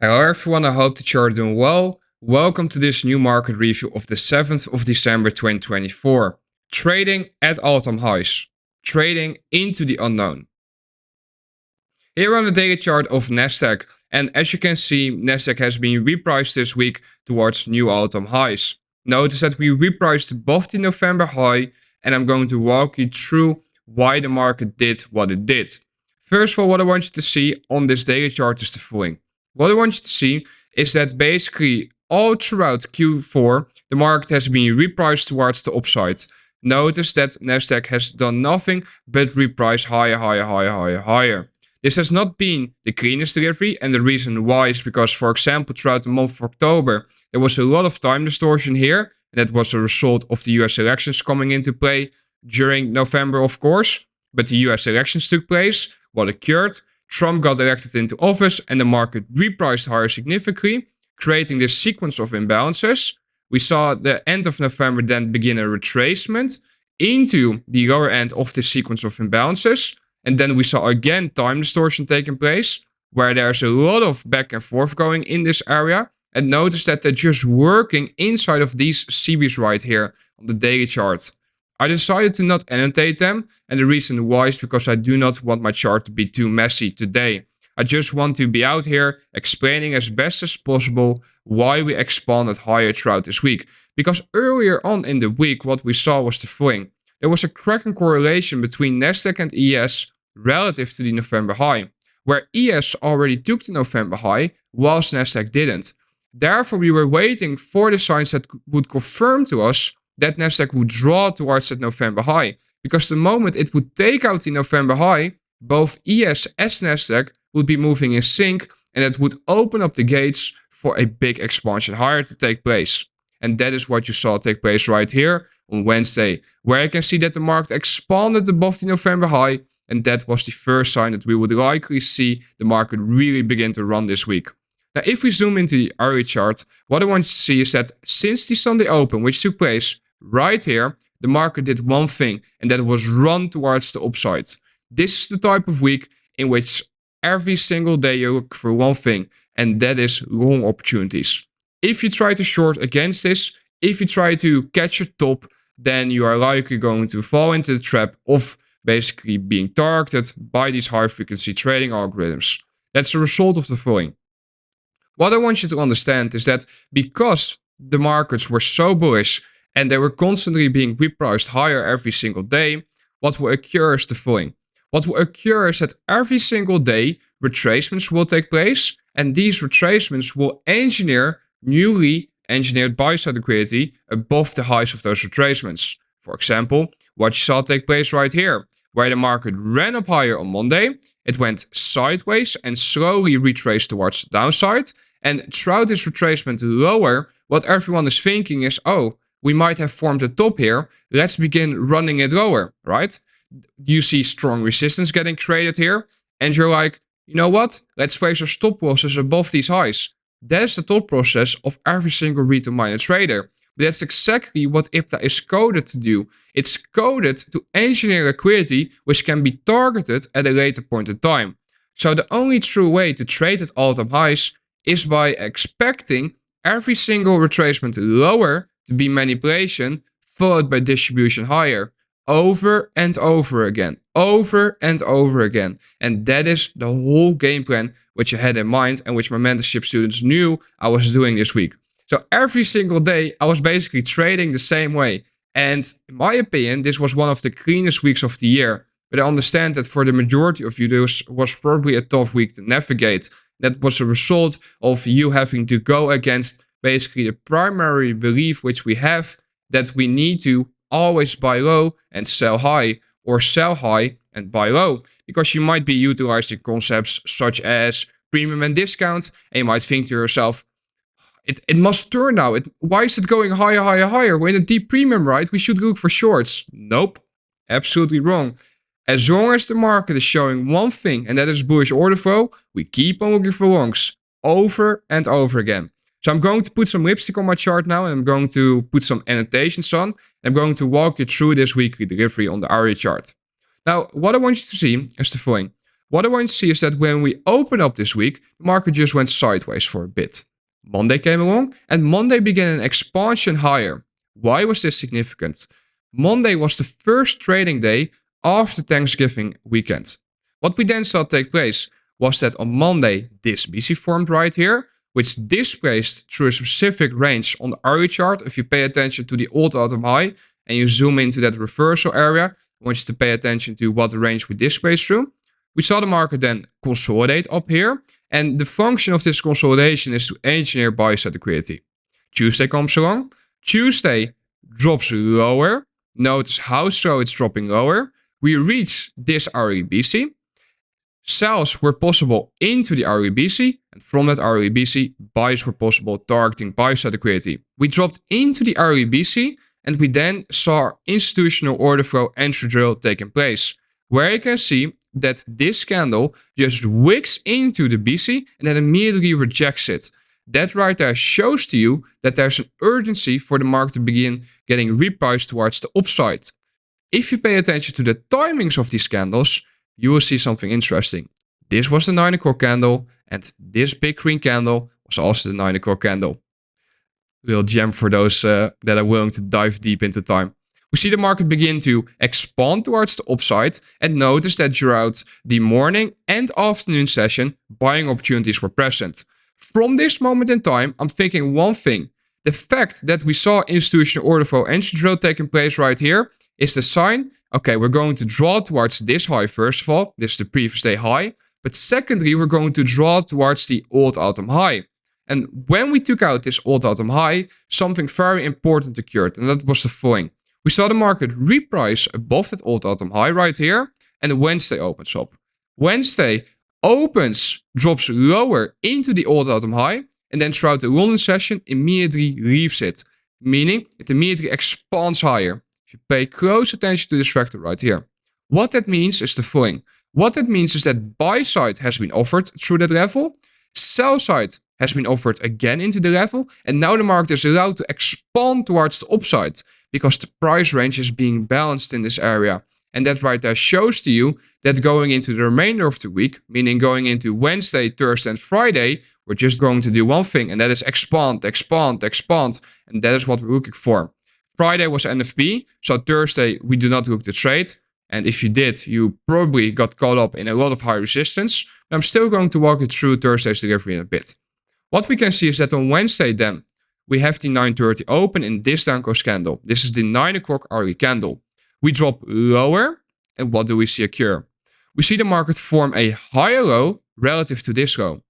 Hello everyone, I hope that you're doing well. Welcome to this new market review of the 7th of December 2024. Trading at all-time highs. Trading into the unknown. Here on the daily chart of Nasdaq, and as you can see, Nasdaq has been repriced this week towards new all-time highs. Notice that we repriced above the November high, and I'm going to walk you through why the market did what it did. First of all, what I want you to see on this daily chart is the following. What I want you to see is that basically all throughout Q4, the market has been repriced towards the upside. Notice that Nasdaq has done nothing but reprice higher. This has not been the cleanest delivery, and the reason why is because, for example, throughout the month of October, there was a lot of time distortion here, and that was a result of the US elections coming into play during November, of course. But the US elections took place. What occurred? Trump got elected into office and the market repriced higher significantly, creating this sequence of imbalances. We saw the end of November then begin a retracement into the lower end of this sequence of imbalances. And then we saw again time distortion taking place, where there's a lot of back and forth going in this area. And notice that they're just working inside of these CBs right here on the daily chart. I decided to not annotate them, and the reason why is because I do not want my chart to be too messy today. I just want to be out here explaining as best as possible why we expanded higher throughout this week. Because earlier on in the week, what we saw was the following. There was a cracking correlation between Nasdaq and ES relative to the November high, where ES already took the November high, whilst Nasdaq didn't. Therefore, we were waiting for the signs that would confirm to us that Nasdaq would draw towards that November high. Because the moment it would take out the November high, both ES as Nasdaq would be moving in sync, and it would open up the gates for a big expansion higher to take place. And that is what you saw take place right here on Wednesday, where you can see that the market expanded above the November high, and that was the first sign that we would likely see the market really begin to run this week. Now, if we zoom into the hourly chart, what I want you to see is that since the Sunday Open, which took place right here, the market did one thing, and that was run towards the upside. This is the type of week in which every single day you look for one thing, and that is long opportunities. If you try to short against this, if you try to catch a top, then you are likely going to fall into the trap of basically being targeted by these high frequency trading algorithms. That's the result of the following. What I want you to understand is that because the markets were so bullish and they were constantly being repriced higher every single day, what will occur is the following. What will occur is that every single day, retracements will take place, and these retracements will engineer newly engineered buy-side liquidity above the highs of those retracements. For example, what you saw take place right here, where the market ran up higher on Monday, it went sideways and slowly retraced towards the downside, and throughout this retracement lower, what everyone is thinking is, oh, we might have formed a top here, let's begin running it lower, right? You see strong resistance getting created here, and you're like, you know what? Let's place our stop losses above these highs. That is the thought process of every single retail-minded trader. But that's exactly what IPTA is coded to do. It's coded to engineer liquidity, which can be targeted at a later point in time. So the only true way to trade at all-time highs is by expecting every single retracement lower to be manipulation, followed by distribution higher, over and over again, And that is the whole game plan which I had in mind and which my mentorship students knew I was doing this week. So every single day I was basically trading the same way. And in my opinion, this was one of the cleanest weeks of the year. But I understand that for the majority of you, this was probably a tough week to navigate. That was a result of you having to go against basically the primary belief which we have, that we need to always buy low and sell high, or sell high and buy low, because you might be utilizing concepts such as premium and discount, and you might think to yourself, it must turn now. Why is it going higher? We're in a deep premium, right? We should look for shorts. Nope, absolutely wrong. As long as the market is showing one thing, and that is bullish order flow, we keep on looking for longs over and over again. So I'm going to put some lipstick on my chart now, and I'm going to put some annotations on. I'm going to walk you through this weekly delivery on the hourly chart. Now, what I want you to see is the following. What I want to see is that when we open up this week, the market just went sideways for a bit. Monday came along and Monday began an expansion higher. Why was this significant? Monday was the first trading day after Thanksgiving weekend. What we then saw take place was that on Monday, this BC formed right here, which displaced through a specific range on the RE chart. If you pay attention to the old autumn high and you zoom into that reversal area, I want you to pay attention to what the range we displaced through. We saw the market then consolidate up here, and the function of this consolidation is to engineer buy-side liquidity. Tuesday comes along. Tuesday drops lower. Notice how slow it's dropping lower. We reach this REBC. Sells were possible into the REBC, and from that REBC, buys were possible targeting buy-side liquidity. We dropped into the REBC, and we then saw institutional order flow entry drill taking place, where you can see that this candle just wicks into the BC and then immediately rejects it. That right there shows to you that there's an urgency for the market to begin getting repriced towards the upside. If you pay attention to the timings of these candles, you will see something interesting. This was the 9 o'clock candle, and this big green candle was also the 9 o'clock candle. Real gem for those that are willing to dive deep into time. We see the market begin to expand towards the upside, and notice that throughout the morning and afternoon session, buying opportunities were present. From this moment in time, I'm thinking one thing. The fact that we saw institutional order flow entry drill taking place right here is the sign, okay, we're going to draw towards this high first of all. This is the previous day high. But secondly, we're going to draw towards the old autumn high. And when we took out this old autumn high, something very important occurred, and that was the following. We saw the market reprice above that old autumn high right here, and Wednesday opens up. Wednesday opens, drops lower into the old autumn high, and then throughout the London session immediately leaves it, meaning it immediately expands higher. If you pay close attention to this fractal right here. What that means is the following. What that means is that buy side has been offered through that level, sell side has been offered again into the level, and now the market is allowed to expand towards the upside because the price range is being balanced in this area. And that right there shows to you that going into the remainder of the week, meaning going into Wednesday, Thursday, and Friday, we're just going to do one thing, and that is expand, expand, expand. And that is what we're looking for. Friday was NFP, so Thursday we do not look to trade. And if you did, you probably got caught up in a lot of high resistance. I'm still going to walk you through Thursday's delivery in a bit. What we can see is that on Wednesday then, we have the 9:30 open in this down close candle. This is the 9 o'clock RE candle. We drop lower, and what do we see occur? We see the market form a higher low relative to this low.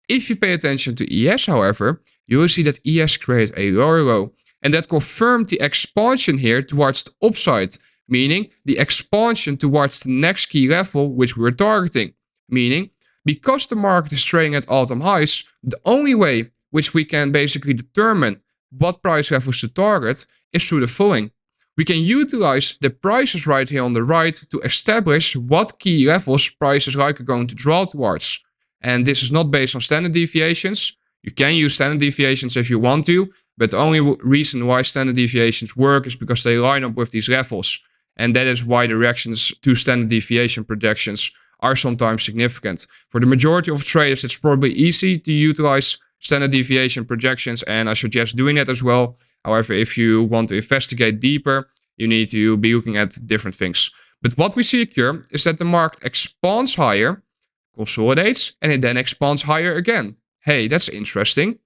If you pay attention to ES, however, you will see that ES created a lower low, and that confirmed the expansion here towards the upside, meaning the expansion towards the next key level which we're targeting. Meaning, because the market is trading at all-time highs, the only way which we can basically determine what price levels to target is through the following. We can utilize the prices right here on the right to establish what key levels prices like are going to draw towards. And this is not based on standard deviations. You can use standard deviations if you want to, but the only reason why standard deviations work is because they line up with these levels. And that is why the reactions to standard deviation projections are sometimes significant. For the majority of traders, it's probably easy to utilize standard deviation projections, and I suggest doing that as well. However, if you want to investigate deeper, you need to be looking at different things. But what we see occur is that the market expands higher, consolidates, and it then expands higher again. Hey, that's interesting.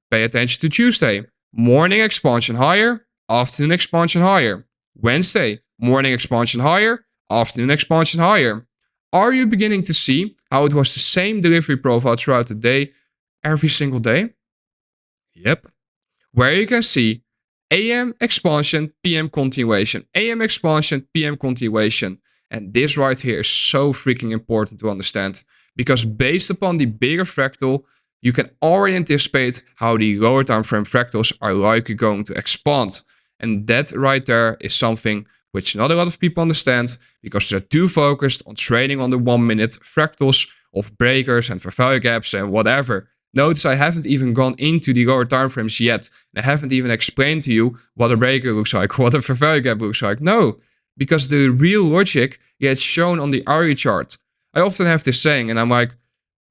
Pay attention to Tuesday. Morning expansion higher, afternoon expansion higher. Wednesday, morning expansion higher, afternoon expansion higher. Are you beginning to see how it was the same delivery profile throughout the day, every single day? Yep. Where you can see AM expansion, PM continuation. AM expansion, PM continuation. And this right here is so freaking important to understand, because based upon the bigger fractal, you can already anticipate how the lower time frame fractals are likely going to expand. And that right there is something which not a lot of people understand, because they're too focused on trading on the 1 minute fractals of breakers and fair value gaps and whatever. Notice I haven't even gone into the lower time frames yet. And I haven't even explained to you what a breaker looks like, what a fair value gap looks like. No, because the real logic gets shown on the RE chart. I often have this saying and I'm like,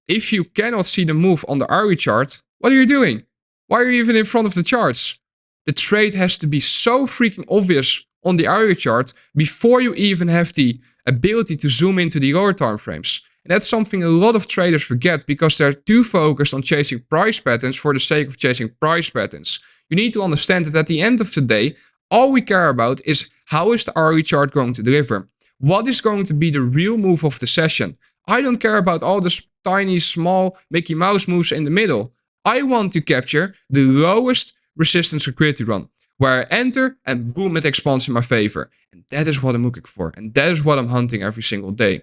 if you cannot see the move on the RE chart, what are you doing? Why are you even in front of the charts? The trade has to be so freaking obvious on the RE chart before you even have the ability to zoom into the lower time frames. And that's something a lot of traders forget because they're too focused on chasing price patterns for the sake of chasing price patterns. You need to understand that at the end of the day, all we care about is how is the RE chart going to deliver? What is going to be the real move of the session? I don't care about all the tiny, small Mickey Mouse moves in the middle. I want to capture the lowest resistance liquidity run, where I enter and boom, it expands in my favor. And that is what I'm looking for. And that is what I'm hunting every single day.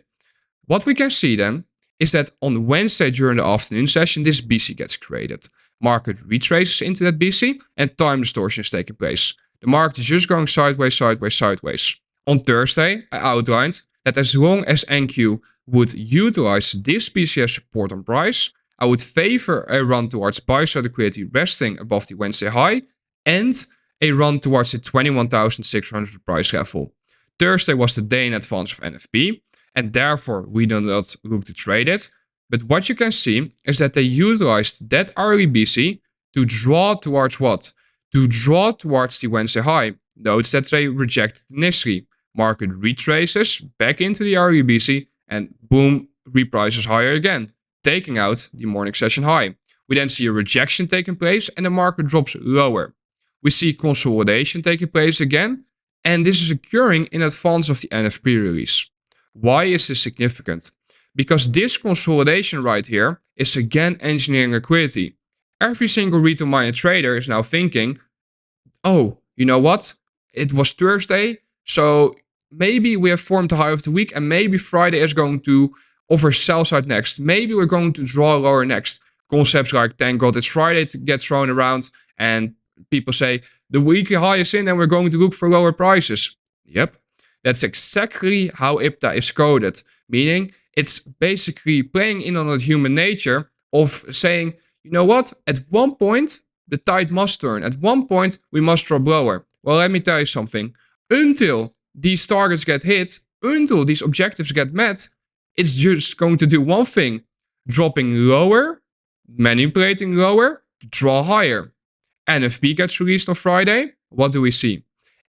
What we can see then is that on Wednesday during the afternoon session, this BC gets created. Market retraces into that BC and time distortion is taking place. The market is just going sideways, sideways, sideways. On Thursday, I outlined that as long as NQ would utilize this BC as support on price, I would favor a run towards buy side liquidity resting above the Wednesday high and a run towards the 21,600 price level. Thursday was the day in advance of NFP, and therefore we do not look to trade it. But what you can see is that they utilized that early BC to draw towards what? To draw towards the Wednesday high. Notice that they rejected initially. Market retraces back into the early BC and boom, reprices higher again, taking out the morning session high. We then see a rejection taking place and the market drops lower. We see consolidation taking place again, and this is occurring in advance of the NFP release. Why is this significant? Because this consolidation right here is again engineering liquidity. Every single retail minded trader is now thinking, oh, you know what? It was Thursday, so maybe we have formed the high of the week and maybe Friday is going to offer sell side next. Maybe we're going to draw lower next. Concepts like thank God it's Friday to get thrown around and people say the weekly high is in and we're going to look for lower prices. Yep, that's exactly how IPTA is coded, meaning it's basically playing in on the human nature of saying, you know what, at one point the tide must turn. At one point we must drop lower. Well, let me tell you something. Until these targets get hit, until these objectives get met, it's just going to do one thing. Dropping lower, manipulating lower, to draw higher. NFP gets released on Friday. What do we see?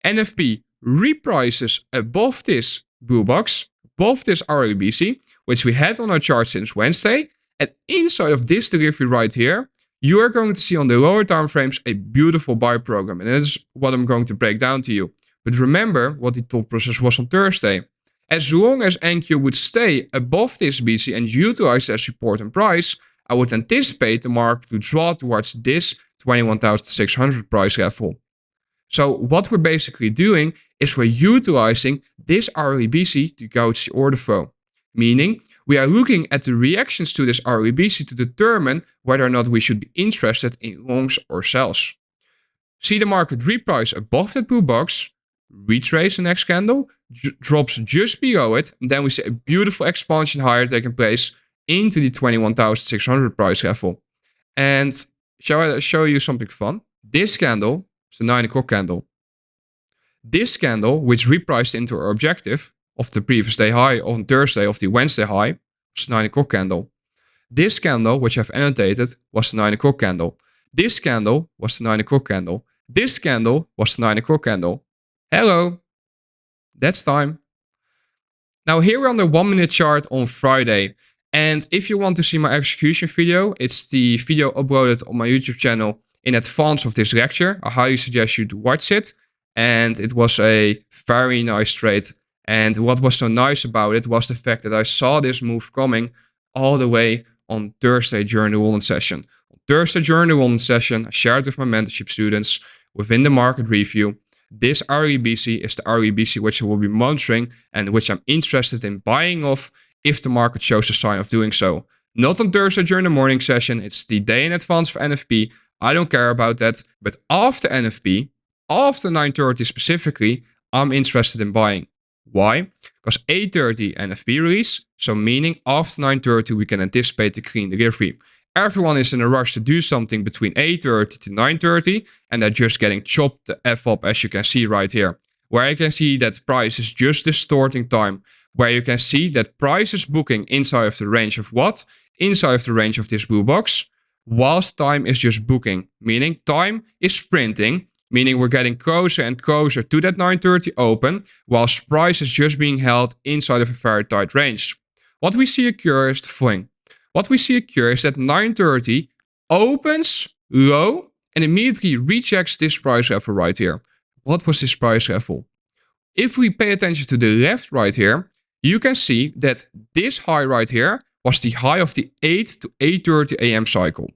NFP reprices above this blue box, above this RLBC, which we had on our chart since Wednesday. And inside of this delivery right here, you are going to see on the lower time frames a beautiful buy program. And that is what I'm going to break down to you. But remember what the thought process was on Thursday. As long as NQ would stay above this BC and utilize as support and price, I would anticipate the market to draw towards this 21,600 price level. So what we're basically doing is we're utilizing this RLBC to gauge the order flow. Meaning we are looking at the reactions to this RLBC to determine whether or not we should be interested in longs or sells. See the market reprice above that blue box, retrace the next candle, drops just below it, and then we see a beautiful expansion higher taking place into the 21,600 price level. And shall I show you something fun? This candle is the 9 o'clock candle. This candle, which repriced into our objective of the previous day high on Thursday of the Wednesday high, was the 9 o'clock candle. This candle, which I've annotated, was the 9 o'clock candle. This candle was the 9 o'clock candle. This candle was the 9 o'clock candle. Hello, that's time. Now here we're on the 1 minute chart on Friday. And if you want to see my execution video, it's the video uploaded on my YouTube channel in advance of this lecture. I highly suggest you to watch it. And it was a very nice trade. And what was so nice about it was the fact that I saw this move coming all the way on Thursday during the London session. On Thursday during the London session, I shared with my mentorship students within the market review. This REBC is the REBC which I will be monitoring and which I'm interested in buying off if the market shows a sign of doing so. Not on Thursday during the morning session, it's the day in advance of NFP. I don't care about that, but after NFP, after 9:30 specifically, I'm interested in buying. Why? Because 8:30 NFP release, so meaning after 9:30 we can anticipate the clean delivery. Everyone is in a rush to do something between 8:30 to 9:30 and they're just getting chopped the F up as you can see right here. where you can see that price is just distorting time, where you can see that price is booking inside of the range of what? Inside of the range of this blue box, whilst time is just booking, meaning time is sprinting, meaning we're getting closer and closer to that 930 open, whilst price is just being held inside of a very tight range. What we see occur is the following. What we see occur is that 930 opens low and immediately rejects this price level right here. What was this price level? If we pay attention to the left right here, you can see that this high right here was the high of the 8 to 8:30 a.m. cycle.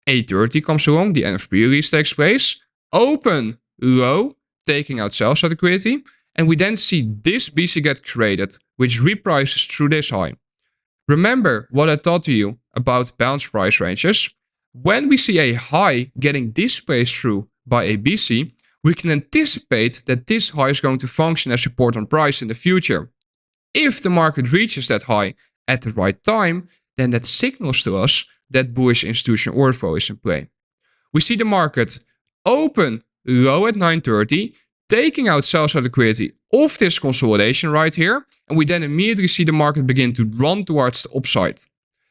8:30 comes along, the end of pre-release takes place, open low, taking out sell side liquidity, and we then see this BC get created, which reprices through this high. Remember what I taught to you about balanced price ranges? When we see a high getting displaced through by a BC, we can anticipate that this high is going to function as support on price in the future. If the market reaches that high at the right time, then that signals to us that bullish institutional order flow is in play. We see the market open low at 930, taking out sell side liquidity of this consolidation right here, and we then immediately see the market begin to run towards the upside.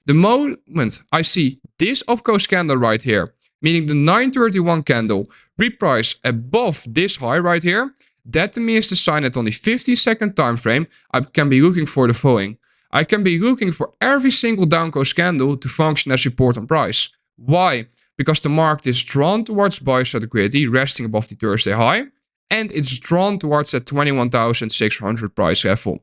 The moment I see this upclose candle right here, meaning the 931 candle reprice above this high right here, that to me is the sign that on the 50-second time frame, I can be looking for the following. I can be looking for every single downclose candle to function as support on price. Why? Because the market is drawn towards buy side liquidity, resting above the Thursday high, and it's drawn towards that 21,600 price level.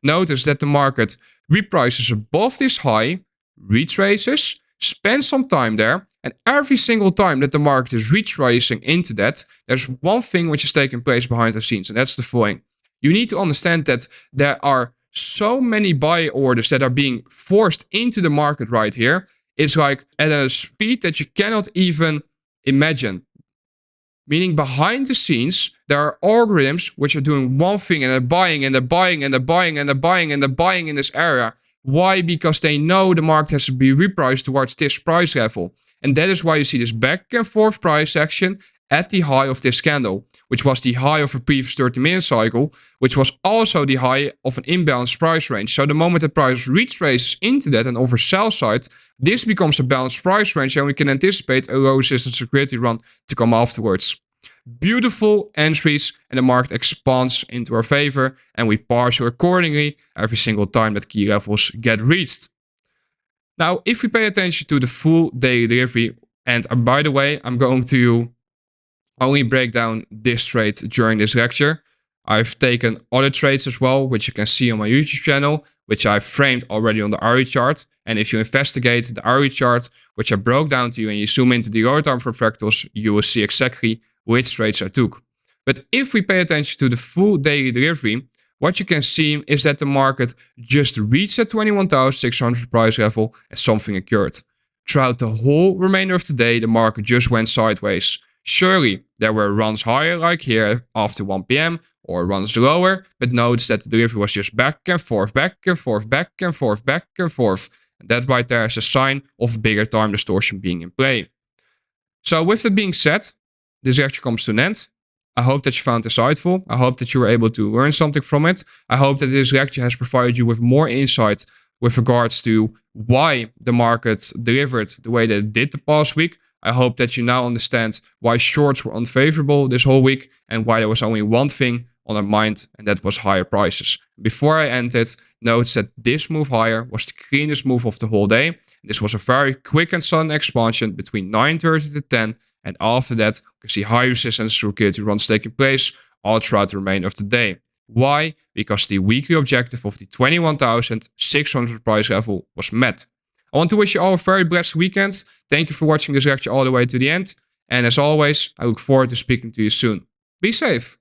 Notice that the market reprices above this high, retraces, spends some time there, and every single time that the market is retracing into that, there's one thing which is taking place behind the scenes, and that's the following. You need to understand that there are so many buy orders that are being forced into the market right here. It's like at a speed that you cannot even imagine. Meaning behind the scenes, there are algorithms which are doing one thing and they're buying and they're buying and they're buying and they're buying and they're buying in this area. Why? Because they know the market has to be repriced towards this price level. And that is why you see this back and forth price action at the high of this candle, which was the high of a previous 30-minute cycle, which was also the high of an imbalanced price range. So the moment the price retraces into that and over sell side, this becomes a balanced price range and we can anticipate a low resistance liquidity run to come afterwards. Beautiful entries and the market expands into our favor and we partial accordingly every single time that key levels get reached. Now, if we pay attention to the full daily delivery, and by the way, I'm going to only break down this trade during this lecture. I've taken other trades as well, which you can see on my YouTube channel, which I've framed already on the RE chart. And if you investigate the RE chart, which I broke down to you, and you zoom into the lower time for fractals, you will see exactly which trades I took. But if we pay attention to the full daily delivery, what you can see is that the market just reached that 21,600 price level and something occurred. Throughout the whole remainder of the day, the market just went sideways. Surely, there were runs higher like here after 1 p.m. or runs lower, but notice that the delivery was just back and forth, back and forth, back and forth, back and forth. And that right there is a sign of bigger time distortion being in play. So with that being said, this lecture comes to an end. I hope that you found it insightful. I hope that you were able to learn something from it. I hope that this lecture has provided you with more insight with regards to why the market delivered the way that it did the past week. I hope that you now understand why shorts were unfavorable this whole week and why there was only one thing on our mind, and that was higher prices. Before I end it, notice that this move higher was the cleanest move of the whole day. This was a very quick and sudden expansion between 9:30 to 10, and after that, you can see high resistance through liquidity runs taking place all throughout the remainder of the day. Why? Because the weekly objective of the 21,600 price level was met. I want to wish you all a very blessed weekend. Thank you for watching this lecture all the way to the end. And as always, I look forward to speaking to you soon. Be safe.